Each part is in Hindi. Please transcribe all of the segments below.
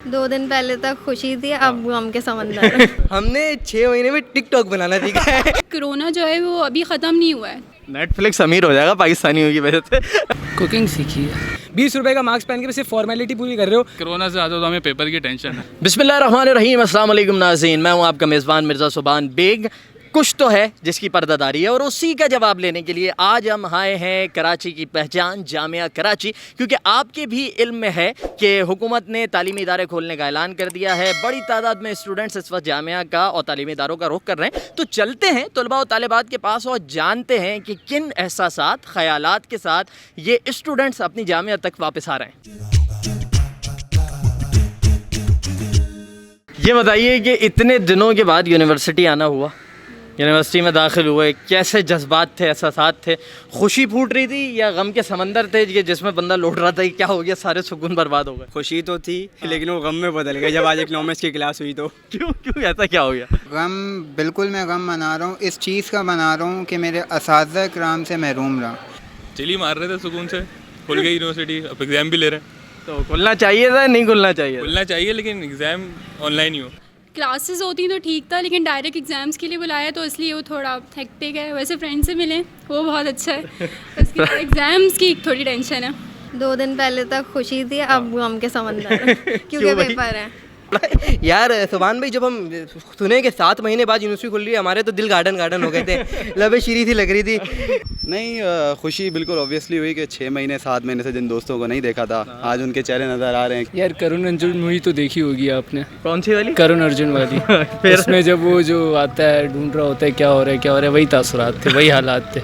2 दिन पहले तक खुशी थी, अब गम के समंदर। हमने 6 महीने में टिकटॉक बनाना सीखा है। कोरोना जो है वो अभी ख़त्म नहीं हुआ है। नेटफ्लिक्स अमीर हो जाएगा पाकिस्तानियों की वजह से। कुकिंग सीखी है। 20 रुपए का मास्क पहन के सिर्फ फॉर्मेलिटी पूरी कर रहे हो। कोरोना से ज़्यादा तो हमें पेपर की टेंशन है। बिस्मिल्लाहिर्रहमानिर्रहीम, अस्सलाम वालेकुम नाज़रीन, मैं हूं आपका मेज़बान मिर्ज़ा सुबान बेग। कुछ तो है जिसकी पर्दादारी है और उसी का जवाब लेने के लिए आज हम आए हैं कराची की पहचान जामिया कराची, क्योंकि आपके भी इल्म में है कि हुकूमत ने तालीमी इदारे खोलने का ऐलान कर दिया है। बड़ी तादाद में स्टूडेंट्स इस वक्त जामिया का और तालीमी इदारों का रुख कर रहे हैं। तो चलते हैं तलबा और तालिबात के पास और जानते हैं कि किन एहसासात ख़यालात के साथ ये स्टूडेंट्स अपनी जामिया तक वापस आ रहे हैं। ये बताइए कि इतने दिनों के बाद यूनिवर्सिटी आना हुआ, यूनिवर्सिटी में दाखिल हुए, कैसे जज्बात थे, एहसासात थे? खुशी फूट रही थी या गम के समंदर थे ये जिसमें बंदा लौट रहा था कि क्या हो गया, सारे सुकून बर्बाद हो गए? खुशी तो थी लेकिन वो गम में बदल गई जब आज इकोनॉमिक्स की क्लास हुई। तो क्यों ऐसा क्या हो गया? गम, बिल्कुल मैं गम मना रहा हूँ। इस चीज़ का मना रहा हूँ कि मेरे असातिज़ा कराम से महरूम रहा। चिली मार रहे थे सुकून से, खुल गई यूनिवर्सिटी, अब एग्ज़ाम भी ले रहे हैं। तो खुलना चाहिए था, नहीं खुलना चाहिए? खुलना चाहिए लेकिन एग्ज़ाम ऑनलाइन ही हो। क्लासेस होती तो ठीक था, लेकिन डायरेक्ट एग्ज़ाम्स के लिए बुलाया तो इसलिए वो थोड़ा हेक्टिक है। वैसे फ्रेंड से मिले वो बहुत अच्छा है, उसकी एग्ज़ाम्स की थोड़ी टेंशन है। 2 दिन पहले तक खुशी थी, अब गम के समंदर। क्योंकि पेपर है। यार सुभान भाई, जब हम सुने कि 7 महीने बाद यूनिवर्सिटी खुल रही है, हमारे तो दिल गार्डन गार्डन हो गए थे, लबे शीरी थी लग रही थी। नहीं, खुशी बिल्कुल ऑब्वियसली हुई कि 6 महीने 7 महीने से जिन दोस्तों को नहीं देखा था आज उनके चेहरे नज़र आ रहे हैं। यार करुण अर्जुन मूवी तो देखी होगी आपने? कौन सी वाली? करुण अर्जुन वाली। उसमें जब वो जो आता है ढूंढ रहा होता है क्या हो रहा है क्या हो रहा है, वही तासुरात थे, वही हालात थे।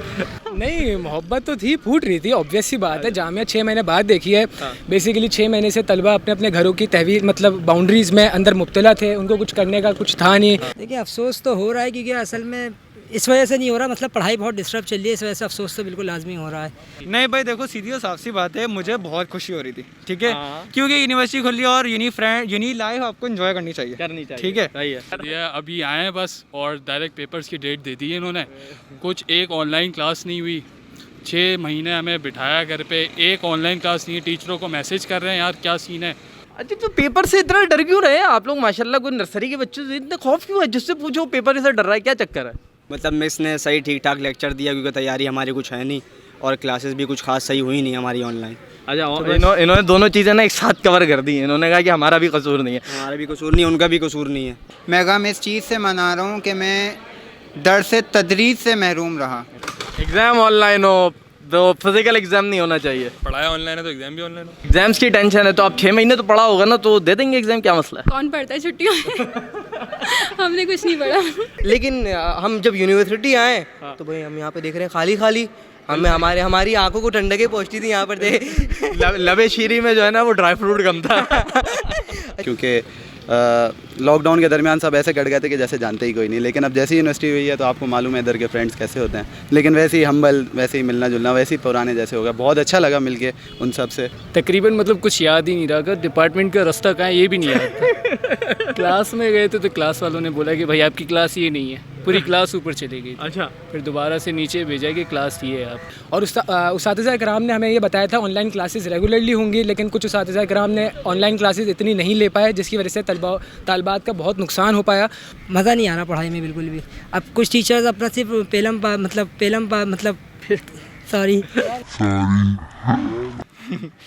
नहीं, मोहब्बत तो थी, फूट रही थी, ऑब्वियस सी बात है। जामिया 6 महीने बाद देखी है। बेसिकली 6 महीने से तलबा अपने अपने घरों की तहवील मतलब बाउंड्रीज में अंदर मुब्तला थे, उनको कुछ करने का कुछ था नहीं। देखिए अफसोस तो हो रहा है, क्योंकि असल में इस वजह से नहीं हो रहा, मतलब पढ़ाई बहुत डिस्टर्ब चल रही है, इस वजह से अफसोस तो बिल्कुल लाजमी हो रहा है। नहीं भाई देखो, सीधी और साफ सी बात है, मुझे बहुत खुशी हो रही थी, ठीक है, क्योंकि यूनिवर्सिटी खुल रही है और यूनी लाइफ आपको एंजॉय करनी चाहिए, ठीक है। ये अभी आए हैं बस, और डायरेक्ट पेपर्स की डेट दे दी है इन्होंने। कुछ एक ऑनलाइन क्लास नहीं हुई, 6 महीने हमें बिठाया घर पे, एक ऑनलाइन क्लास नहीं है। टीचरों को मैसेज कर रहे हैं, यार क्या सीन है। अच्छा, तो पेपर से इतना डर क्यों रहे हैं आप लोग? माशाल्लाह, कोई नर्सरी के बच्चों से इतना खौफ क्यों है? जिससे पूछो पेपर से डर रहा है, क्या चक्कर है? मतलब मिस ने सही ठीक ठाक लेक्चर दिया, क्योंकि तैयारी हमारी कुछ है नहीं और क्लासेस भी कुछ खास सही हुई नहीं हमारी ऑनलाइन। अच्छा, इन्होंने दोनों चीज़ें ना एक साथ कवर कर दी। इन्होंने कहा कि हमारा भी कसूर नहीं है। हमारा भी कसूर नहीं है, उनका भी कसूर नहीं है। मैं गम इस चीज़ से मना रहा हूँ कि मैं डर से तदरीस से महरूम रहा। एग्ज़ाम ऑनलाइन हो तो फिजिकल एग्ज़ाम नहीं होना चाहिए। पढ़ाया ऑनलाइन है तो एग्ज़ाम भी ऑनलाइन हो। एग्जाम्स की टेंशन है तो आप 6 महीने तो पढ़ा होगा ना, तो दे देंगे एग्ज़ाम, क्या मसला है? कौन पढ़ता है छुट्टियों में? हमने कुछ नहीं पढ़ा। लेकिन हम जब यूनिवर्सिटी आए तो भाई हम यहाँ पे देख रहे हैं खाली खाली, हमें हमारी आंखों को ठंडकें पहुँचती थी यहाँ पर दे। लबे शीरी में जो है ना वो ड्राई फ्रूट कम था। क्योंकि लॉकडाउन के दरमियान सब ऐसे कट गए थे कि जैसे जानते ही कोई नहीं, लेकिन अब जैसी यूनिवर्सिटी हुई है तो आपको मालूम है इधर के फ्रेंड्स कैसे होते हैं। लेकिन वैसे ही हम्बल, वैसे ही मिलना जुलना, वैसे ही पुराने जैसे हो गया। बहुत अच्छा लगा मिलके उन सब से। तकरीबन मतलब कुछ याद ही नहीं रहा। अगर डिपार्टमेंट का रास्ता कहाँ है ये भी नहीं याद। क्लास में गए थे तो क्लास वालों ने बोला कि भाई आपकी क्लास ये नहीं है, पूरी क्लास ऊपर चली गई। अच्छा, फिर दोबारा से नीचे भेजा कि क्लास ये है आप। और उस्तादिज़ा कराम ने हमें ये बताया था ऑनलाइन क्लासेस रेगुलरली होंगी, लेकिन कुछ उस्तादिज़ा कराम ने ऑनलाइन क्लासेस इतनी नहीं ले पाए, जिसकी वजह से तालबात का बहुत नुकसान हो पाया। मज़ा नहीं आ रहा पढ़ाई में बिल्कुल भी। अब कुछ टीचर्स अपना सिर्फ सॉरी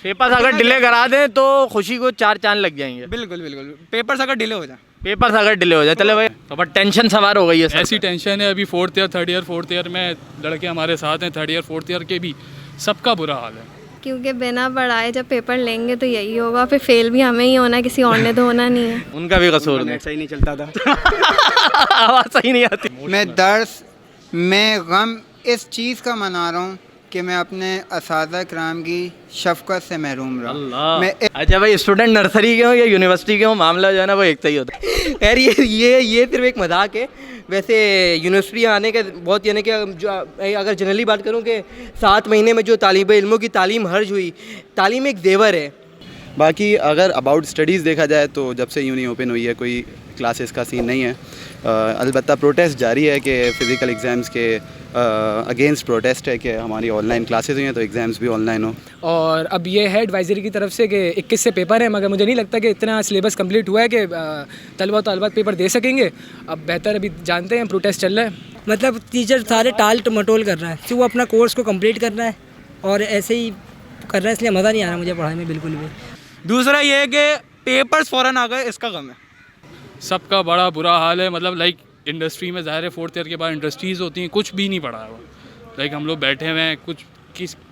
पेपर्स अगर डिले करा दें तो खुशी को 4 चांद लग जाएंगे। बिल्कुल बिल्कुल, पेपर्स अगर डिले हो जाए चले भाई, तो टेंशन सवार हो गई है। ऐसी टेंशन है, अभी 4th year 3rd year 4th year में लड़के हमारे साथ हैं, 3rd ईयर 4th ईयर के भी, सबका बुरा हाल है। क्योंकि बिना पढ़ाए जब पेपर लेंगे तो यही होगा, फिर फेल भी हमें ही होना, किसी और ने तो होना नहीं है। उनका भी कसूर नहीं। सही नहीं चलता था। आवाज़ सही नहीं आती। मैं गम इस चीज़ का मना रहा हूँ कि मैं अपने असातिज़ा कराम की शफ़क़त से महरूम रहा। मैं अच्छा भाई, स्टूडेंट नर्सरी के हो या यूनिवर्सिटी के हो, मामला जो है ना वो एक सही होता है। यार ये सिर्फ एक मजाक है। वैसे यूनिवर्सिटी आने के बहुत, यानी कि जो अगर जनरली बात करूँ कि 7 महीने में जो तालिब इल्मों की तालीम हर्ज हुई, तालीम एक जेवर है। बाकी अगर अबाउट स्टडीज़ देखा जाए तो जब से यूनी ओपन हुई है कोई क्लासेस का सीन नहीं है। अलबत्ता प्रोटेस्ट जारी है कि फ़िज़िकल एग्ज़ाम्स के अगेंस्ट प्रोटेस्ट है कि हमारी ऑनलाइन क्लासेस हुई हैं तो एग्ज़ाम्स भी ऑनलाइन हो। और अब ये है एडवाइजरी की तरफ से कि 21 से पेपर है, मगर मुझे नहीं लगता कि इतना सिलेबस कंप्लीट हुआ है कि तलबा तो अलबत्ता पेपर दे सकेंगे। अब बेहतर अभी जानते हैं प्रोटेस्ट चल रहा है, मतलब टीचर सारे टाल मटोल कर रहा है कि वो अपना कोर्स को कंप्लीट कर रहा है और ऐसे ही कर रहा है, इसलिए मज़ा नहीं आ रहा मुझे पढ़ाई में बिल्कुल भी। दूसरा ये है कि पेपर्स फ़ौरन आ गए, इसका गम है। सबका बड़ा बुरा हाल है, मतलब लाइक इंडस्ट्री में ज़ाहिर है 4th ईयर के बाद इंडस्ट्रीज़ होती हैं, कुछ भी नहीं पढ़ा है वो। लाइक हम लोग बैठे हुए हैं,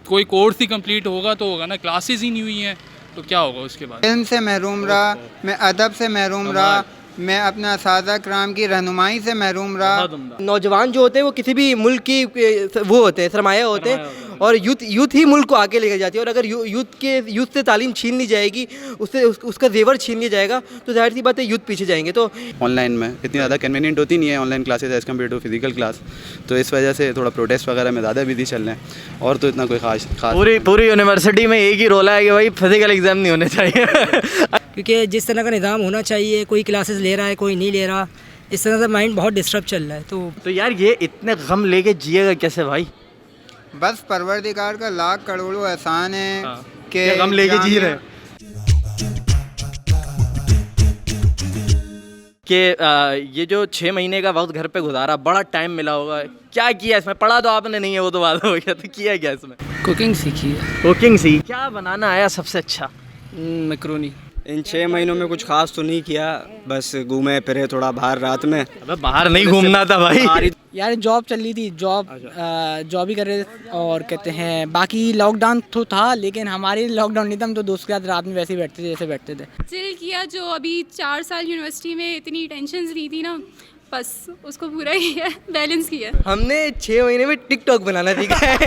कोई कोर्स ही कंप्लीट होगा तो होगा ना, क्लासेस ही नहीं हुई हैं तो क्या होगा उसके बाद। इल्म से महरूम रहा, मैं अदब से महरूम रहा, मैं अपना असातिज़ा कराम की रहनुमाई से महरूम रहा। नौजवान जो होते हैं वो किसी भी मुल्क की वो होते हैं, सरमाया होते हैं, और यूथ ही मुल्क को आगे लेकर जाती है। और अगर यूथ से तालीम छीन ली जाएगी, उसका जेवर छीन लिया जाएगा, तो जाहिर सी बात है यूथ पीछे जाएंगे। तो ऑनलाइन में इतनी ज़्यादा कन्वीनियंट होती नहीं है online classes as compared to physical class, तो इस वजह से थोड़ा प्रोटेस्ट वगैरह में ज़्यादा बिजी चल रहे हैं। और तो इतना कोई खास पूरी यूनिवर्सिटी में एक ही रोला है कि भाई फिजिकल एग्ज़ाम नहीं होने चाहिए क्योंकि जिस तरह का निज़ाम होना चाहिए, कोई क्लासेस ले रहा है कोई नहीं ले रहा, इस तरह से माइंड बहुत डिस्टर्ब चल रहा है। तो यार ये इतने गम लेके जिएगा कैसे भाई? बस परवरदिगार का लाख करोड़ों एहसान है कि गम लेके जी रहे हैं कि ये जो 6 महीने का वक्त घर पे गुजारा, बड़ा टाइम मिला होगा, क्या किया इसमें? पढ़ा तो आपने नहीं है, वो तो बात हो गया, तो किया क्या इसमें? कुकिंग सीखी है, कुकिंग सीखी। क्या बनाना आया सबसे अच्छा? मैक्रोनी। इन 6 महीनों में कुछ खास तो नहीं किया, बस घूमे फिरे थोड़ा बाहर रात में। अबे बाहर नहीं घूमना था भाई। यार जॉब चल रही थी, जॉब ही कर रहे थे, और कहते हैं बाकी लॉकडाउन तो था, लेकिन हमारे लॉकडाउन नहीं था, हम तो दोस्त के साथ रात में वैसे ही बैठते थे जैसे बैठते थे। चिल किया, जो अभी 4 साल यूनिवर्सिटी में इतनी टेंशन रही थी ना, बस उसको पूरा किया, बैलेंस किया। हमने 6 महीने में टिकटॉक बनाना सीखा है।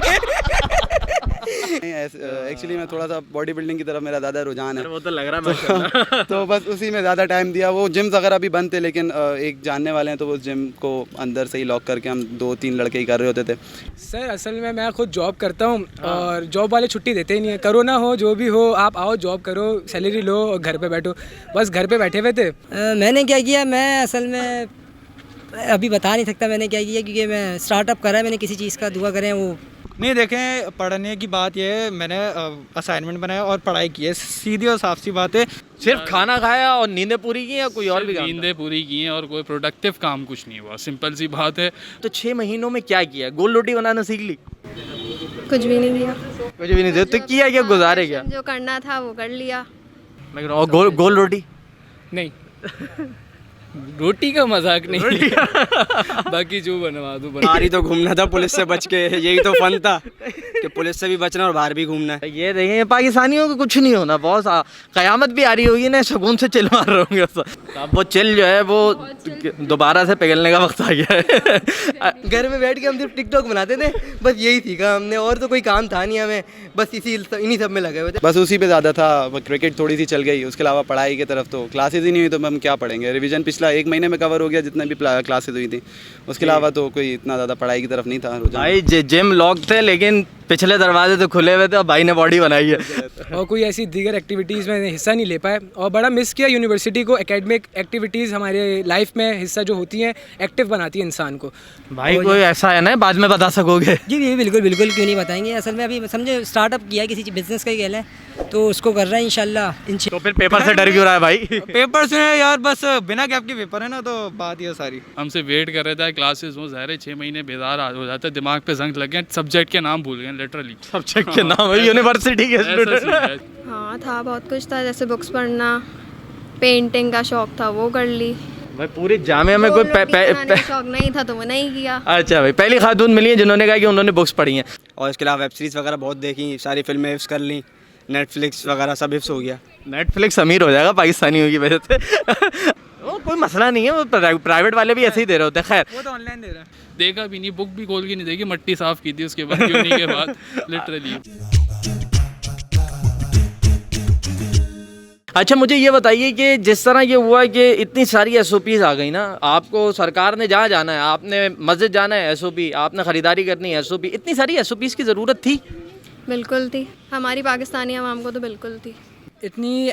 एक्चुअली मैं थोड़ा सा बॉडी बिल्डिंग की तरफ मेरा ज़्यादा रुझान है, वो तो लग रहा है तो बस उसी में ज़्यादा टाइम दिया। वो जिम्स वगैरह भी बंद थे, लेकिन एक जानने वाले हैं तो वो जिम को अंदर से ही लॉक करके हम 2-3 लड़के ही कर रहे होते थे। सर असल में मैं खुद जॉब करता हूँ और जॉब वाले छुट्टी देते ही नहीं है। करो ना हो जो भी हो, आप आओ जॉब करो, सैलरी लो और घर पे बैठो, बस घर पे बैठे हुए थे। मैंने क्या किया, मैं असल में अभी बता नहीं सकता मैंने क्या किया, क्योंकि मैं स्टार्टअप करा है मैंने किसी चीज़ का, दुआ करें वो। नहीं देखें, पढ़ने की बात ये है, मैंने असाइनमेंट बनाया और पढ़ाई की है, सीधी और साफ सी बात है। सिर्फ खाना खाया और नींदें पूरी की या कोई और भी काम? नींदें पूरी की हैं और कोई प्रोडक्टिव काम कुछ नहीं हुआ, सिंपल सी बात है। तो 6 महीनों में क्या किया? गोल रोटी बनाना सीख ली? कुछ भी नहीं किया। कुछ भी नहीं किया तो किया क्या? गुजारे क्या? जो करना था वो कर लिया। मैं कह रहा हूँ गोल रोटी नहीं रोटी का मजाक नहीं बाकी जो बनवा दूँ। बाहर ही तो घूमना था पुलिस से बच के, यही तो फन था कि पुलिस से भी बचना और बाहर भी घूमना है। ये देखिए पाकिस्तानियों को कुछ नहीं होना, बहुत क़यामत भी आ रही होगी ना, सुकून से चिल मार रहे होंगे। अब वो चिल जो है वो दोबारा से पिघलने का वक्त आ गया है। घर में बैठ के हम सिर्फ टिकटॉक बनाते थे, बस यही सीखा हमने, और तो कोई काम था नहीं हमें, बस इन्हीं सब में लगे हुए थे। बस उसी पे ज़्यादा था। क्रिकेट थोड़ी सी चल गई, उसके अलावा पढ़ाई की तरफ तो क्लासेज ही नहीं हुई, तो हम क्या पढ़ेंगे। रिवीजन पिछला 1 महीने में कवर हो गया जितने भी क्लासेज हुई थी, उसके अलावा तो कोई इतना ज़्यादा पढ़ाई की तरफ नहीं था रुझान। भाई जिम लॉक थे, लेकिन पिछले दरवाजे तो खुले हुए थे और भाई ने बॉडी बनाई है। और कोई ऐसी दीगर एक्टिविटीज़ में हिस्सा नहीं ले पाए और बड़ा मिस किया यूनिवर्सिटी को। एकेडमिक एक्टिविटीज़ हमारे लाइफ में हिस्सा जो होती हैं, एक्टिव बनाती है इंसान को। भाई कोई ऐसा है ना बाद में बता सकोगे? जी बिल्कुल बिल्कुल, क्यों नहीं बताएंगे। असल में अभी समझे स्टार्टअप किया है, किसी बिजनेस का ही कह लें, तो उसको कर रहा है इंशाल्लाह। तो फिर पेपर से डर क्यों रहा है भाई? पेपर से यार बस बिना गैप के पेपर है ना, तो बात ये सारी। हमसे वेट कर रहे थे क्लासेस में, ज़ाहिर है 6 महीने बेजार हो जाता है, दिमाग पे जंग लग गए, सब्जेक्ट के नाम भूल गए लिटरली। सब्जेक्ट के नाम है यूनिवर्सिटी के स्टूडेंट। हाँ था, बहुत कुछ था, जैसे बुक्स पढ़ना, पेंटिंग का शौक था वो कर ली। भाई पूरी जामिया में कोई शौक नहीं था तो वो नहीं किया। अच्छा भाई, पहली खातून मिली है जिन्होंने कहा कि उन्होंने बुक्स पढ़ी हैं। और इसके अलावा वेब सीरीज़ वगैरह बहुत देखी, सारी फिल्में हिफ्स कर ली, नेटफ्लिक्स वगैरह सब हिफ्स हो गया। नेटफ्लिक्स अमीर हो जाएगा पाकिस्तानियों की वजह से। वो कोई मसला नहीं है, वो प्राइवेट वाले भी ऐसे ही दे रहे होते हैं। खैर वो तो ऑनलाइन दे रहा है। देखा भी नहीं, बुक भी खोल के नहीं देखी, मट्टी साफ की थी उसके बाद यूनी के बाद लिटरली। अच्छा मुझे ये बताइए कि जिस तरह ये हुआ कि इतनी सारी SOPs आ गई ना, आपको सरकार ने जहाँ जाना है, आपने मस्जिद जाना है SOP, आपने ख़रीदारी करनी है SOP, इतनी सारी SOPs की ज़रूरत थी? बिल्कुल थी, हमारी पाकिस्तानी आवाम को तो बिल्कुल थी। इतनी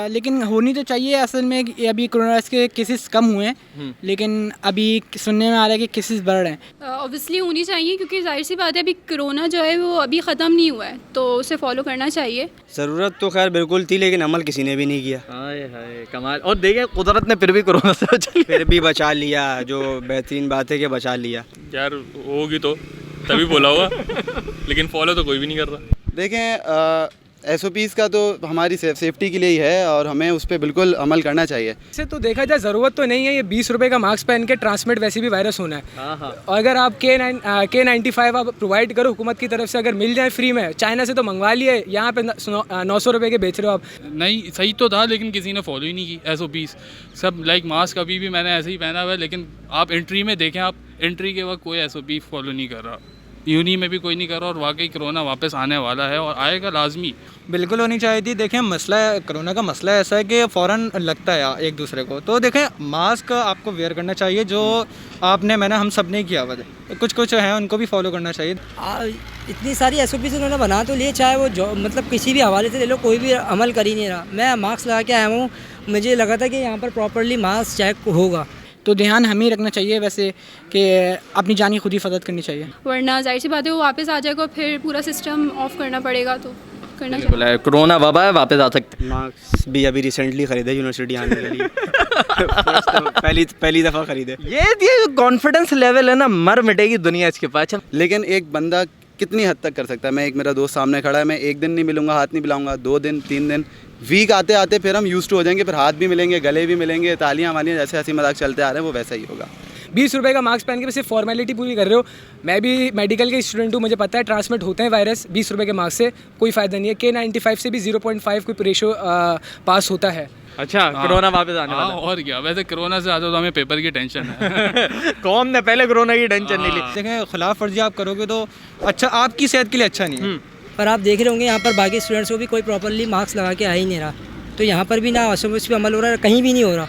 लेकिन होनी तो चाहिए असल में। कि अभी कोरोना वायरस के केसेस कम हुए हैं, लेकिन अभी सुनने में आ रहा है कि केसेस बढ़ रहे हैं। ऑब्वियसली होनी चाहिए, क्योंकि जाहिर सी बात है अभी कोरोना जो है वो अभी ख़त्म नहीं हुआ है, तो उसे फॉलो करना चाहिए। ज़रूरत तो खैर बिल्कुल थी, लेकिन अमल किसी ने भी नहीं किया। हाय हाय कमाल। और देखिए कुदरत ने फिर भी कोरोना से बचा लिया। फिर भी बचा लिया, जो बेहतरीन बात है कि बचा लिया। यार होगी तो तभी बोला होगा, लेकिन फॉलो तो कोई भी नहीं कर रहा। देखें SOPs का तो हमारी सेफ्टी के लिए ही है और हमें उस पर बिल्कुल अमल करना चाहिए। इससे तो देखा जाए ज़रूरत तो नहीं है, ये 20 रुपये का मास्क पहन के ट्रांसमिट वैसे भी वायरस होना है। और अगर आप K95 आप प्रोवाइड करो हुकूमत की तरफ से, अगर मिल जाए फ्री में, चाइना से तो मंगवा लिए, यहाँ पे 900 रुपये के बेच रहे हो आप। नहीं सही तो था, लेकिन किसी ने फॉलो ही नहीं की SOPs। सब लाइक मास्क अभी भी मैंने ऐसे ही पहना हुआ है, लेकिन आप एंट्री में देखें, आप एंट्री के वक्त कोई SOP फॉलो नहीं कर रहा, यूनी में भी कोई नहीं कर रहा। और वाकई कोरोना वापस आने वाला है और आएगा लाजमी। बिल्कुल होनी चाहिए थी। देखें मसला है, कोरोना का मसला ऐसा है कि फ़ौरन लगता है एक दूसरे को, तो देखें मास्क आपको वेयर करना चाहिए, जो मैंने हम सब ने किया हुआ है। कुछ हैं उनको भी फॉलो करना चाहिए। इतनी सारी SOP से उन्होंने बना तो लिए, चाहे वो जो मतलब किसी भी हवाले से ले लो, कोई भी अमल कर ही नहीं रहा। मैं मास्क लगा के आया हूँ, मुझे लगा था कि यहाँ पर प्रॉपरली मास्क चेक होगा। तो ध्यान हमें रखना चाहिए वैसे कि अपनी जान की खुद ही हिफाजत करनी चाहिए, वरना जाहिर सी बात है वो वापस आ जाएगा, फिर पूरा सिस्टम ऑफ करना पड़ेगा, तो करना चाहिए। बिल्कुल, कोरोना वबा है, वापस आ सकते हैं। मार्क्स भी अभी रिसेंटली खरीदे यूनिवर्सिटी आने के लिए। पहली दफ़ा खरीदे। ये जो कॉन्फिडेंस लेवल है ना, मर मिटेगी दुनिया इसके पास। लेकिन एक बंदा कितनी हद तक कर सकता है? मैं, एक मेरा दोस्त सामने खड़ा है, मैं एक दिन नहीं मिलूंगा, हाथ नहीं मिलाऊंगा, 2 दिन 3 दिन, वीक आते आते फिर हम यूज्ड टू हो जाएंगे, फिर हाथ भी मिलेंगे, गले भी मिलेंगे, तालियां वालियां, जैसे हंसी मजाक चलते आ रहे हैं वो वैसा ही होगा। 20 रुपये का मास्क पहन के सिर्फ फॉर्मेलिटी पूरी कर रहे हो। मैं भी मेडिकल के स्टूडेंट हूँ, मुझे पता है ट्रांसमिट होते हैं वायरस। 20 रुपये के मास्क से कोई फ़ायदा नहीं है। K95 से भी 0.5 कोई रेशो पास होता है। अच्छा, कोरोना वापस आने वाला है। और क्या, वैसे कोरोना से ज़्यादा तो हमें पेपर की टेंशन है। कौन ने पहले कोरोना की टेंशन नहीं ली। देखें खिलाफ वर्जी आप करोगे तो अच्छा, आपकी सेहत के लिए अच्छा नहीं है। पर आप देख रहे होंगे यहाँ पर बाकी स्टूडेंट्स को भी कोई प्रॉपरली मास्क लगा के आ ही नहीं रहा, तो यहाँ पर भी ना SOPs पे अमल हो रहा है, कहीं भी नहीं हो रहा।